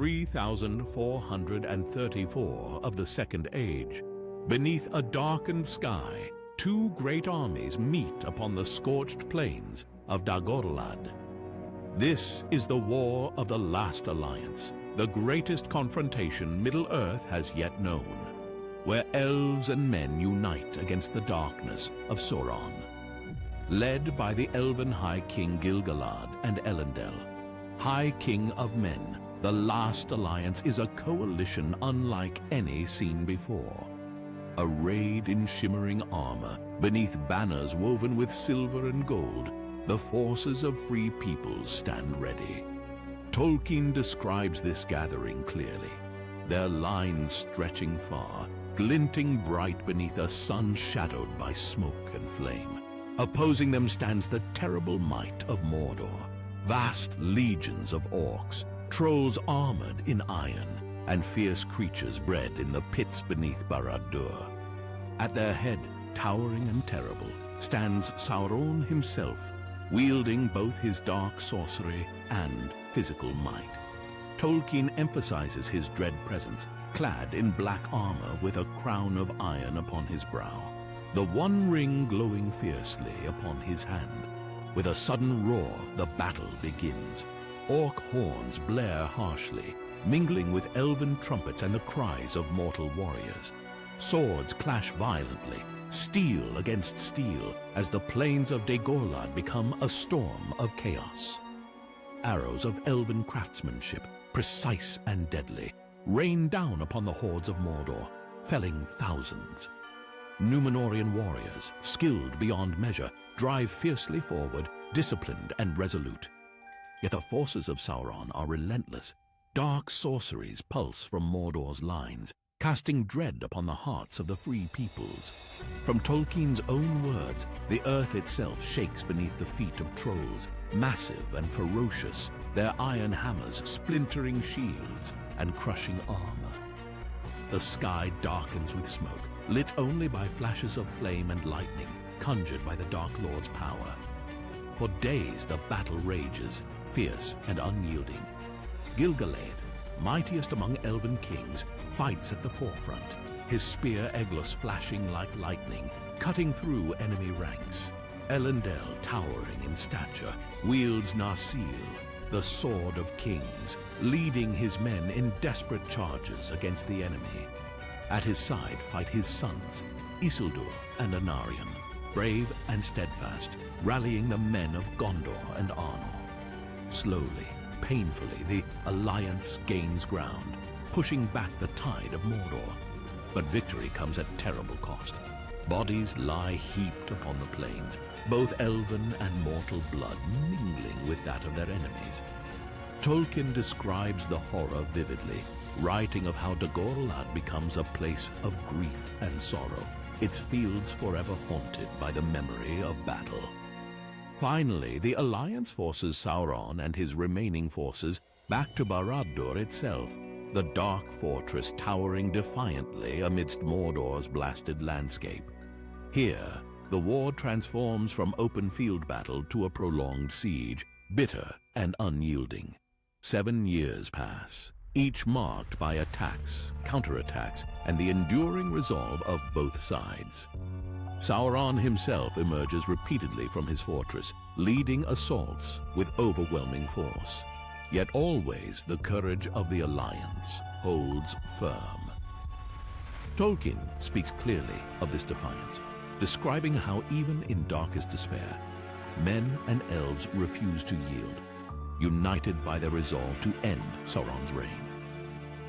3434 of the Second Age, beneath a darkened sky, two great armies meet upon the scorched plains of Dagorlad. This is the War of the Last Alliance, the greatest confrontation Middle-earth has yet known, where elves and men unite against the darkness of Sauron. Led by the elven High King Gil-galad and Elendil, High King of Men, the Last Alliance is a coalition unlike any seen before. Arrayed in shimmering armor, beneath banners woven with silver and gold, the forces of free peoples stand ready. Tolkien describes this gathering clearly, their lines stretching far, glinting bright beneath a sun shadowed by smoke and flame. Opposing them stands the terrible might of Mordor, vast legions of orcs, trolls armored in iron, and fierce creatures bred in the pits beneath Barad-dûr. At their head, towering and terrible, stands Sauron himself, wielding both his dark sorcery and physical might. Tolkien emphasizes his dread presence, clad in black armor with a crown of iron upon his brow, the one ring glowing fiercely upon his hand. With a sudden roar, the battle begins. Orc horns blare harshly, mingling with elven trumpets and the cries of mortal warriors. Swords clash violently, steel against steel, as the plains of Dagorlad become a storm of chaos. Arrows of elven craftsmanship, precise and deadly, rain down upon the hordes of Mordor, felling thousands. Númenórean warriors, skilled beyond measure, drive fiercely forward, disciplined and resolute. Yet the forces of Sauron are relentless. Dark sorceries pulse from Mordor's lines, casting dread upon the hearts of the free peoples. From Tolkien's own words, the earth itself shakes beneath the feet of trolls, massive and ferocious, their iron hammers splintering shields and crushing armor. The sky darkens with smoke, lit only by flashes of flame and lightning, conjured by the Dark Lord's power. For days the battle rages, fierce and unyielding. Gil-galad, mightiest among elven kings, fights at the forefront, his spear Eglos flashing like lightning, cutting through enemy ranks. Elendil, towering in stature, wields Narsil, the sword of kings, leading his men in desperate charges against the enemy. At his side fight his sons, Isildur and Anarion, brave and steadfast, rallying the men of Gondor and Arnor. Slowly, painfully, the alliance gains ground, pushing back the tide of Mordor. But victory comes at terrible cost. Bodies lie heaped upon the plains, both elven and mortal blood mingling with that of their enemies. Tolkien describes the horror vividly, writing of how Dagorlad becomes a place of grief and sorrow, its fields forever haunted by the memory of battle. Finally, the Alliance forces Sauron and his remaining forces back to Barad-dûr itself, the dark fortress towering defiantly amidst Mordor's blasted landscape. Here, the war transforms from open field battle to a prolonged siege, bitter and unyielding. 7 years pass, each marked by attacks, counterattacks, and the enduring resolve of both sides. Sauron himself emerges repeatedly from his fortress, leading assaults with overwhelming force. Yet always the courage of the Alliance holds firm. Tolkien speaks clearly of this defiance, describing how even in darkest despair, men and elves refuse to yield, united by their resolve to end Sauron's reign.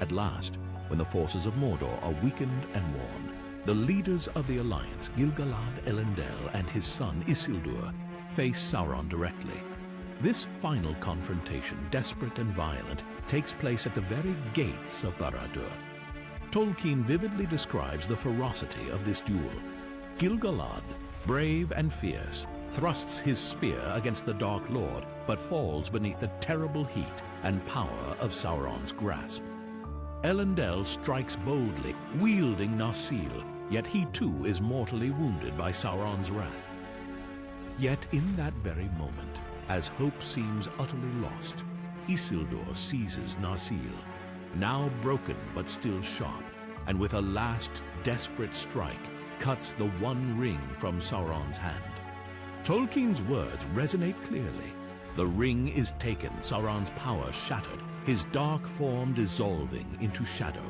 At last, when the forces of Mordor are weakened and worn, the leaders of the Alliance, Gil-galad, Elendil, and his son Isildur, face Sauron directly. This final confrontation, desperate and violent, takes place at the very gates of Barad-dûr. Tolkien vividly describes the ferocity of this duel. Gil-galad, brave and fierce, thrusts his spear against the Dark Lord, but falls beneath the terrible heat and power of Sauron's grasp. Elendil strikes boldly, wielding Narsil, yet he too is mortally wounded by Sauron's wrath. Yet in that very moment, as hope seems utterly lost, Isildur seizes Narsil, now broken but still sharp, and with a last desperate strike, cuts the one ring from Sauron's hand. Tolkien's words resonate clearly. The ring is taken, Sauron's power shattered, his dark form dissolving into shadow.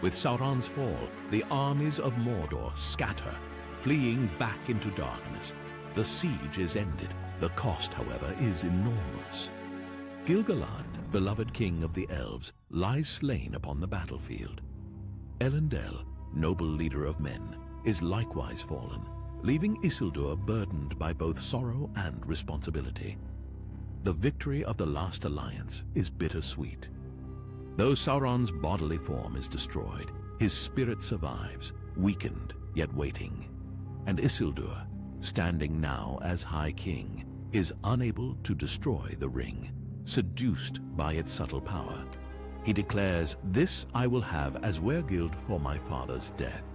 With Sauron's fall, the armies of Mordor scatter, fleeing back into darkness. The siege is ended. The cost, however, is enormous. Gil-galad, beloved king of the elves, lies slain upon the battlefield. Elendil, noble leader of men, is likewise fallen, leaving Isildur burdened by both sorrow and responsibility. The victory of the last alliance is bittersweet. Though Sauron's bodily form is destroyed, his spirit survives, weakened yet waiting. And Isildur, standing now as High King, is unable to destroy the ring, seduced by its subtle power. He declares, "This I will have as weregild for my father's death."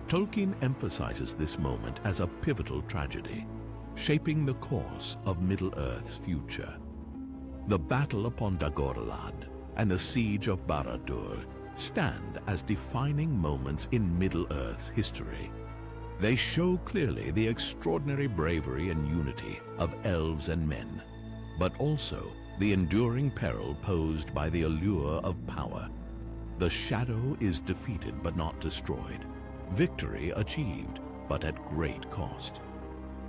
Tolkien emphasizes this moment as a pivotal tragedy, shaping the course of Middle-earth's future. The battle upon Dagorlad and the siege of Barad-dûr stand as defining moments in Middle-earth's history. They show clearly the extraordinary bravery and unity of elves and men, but also the enduring peril posed by the allure of power. The shadow is defeated but not destroyed, victory achieved but at great cost.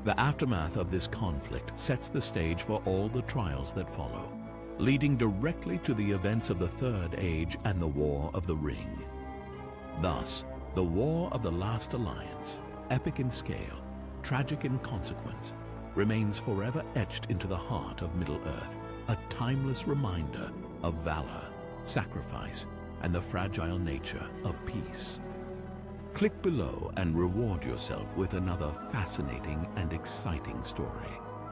The aftermath of this conflict sets the stage for all the trials that follow, leading directly to the events of the Third Age and the War of the Ring. Thus, the War of the Last Alliance, epic in scale, tragic in consequence, remains forever etched into the heart of Middle-earth, a timeless reminder of valor, sacrifice, and the fragile nature of peace. Click below and reward yourself with another fascinating and exciting story.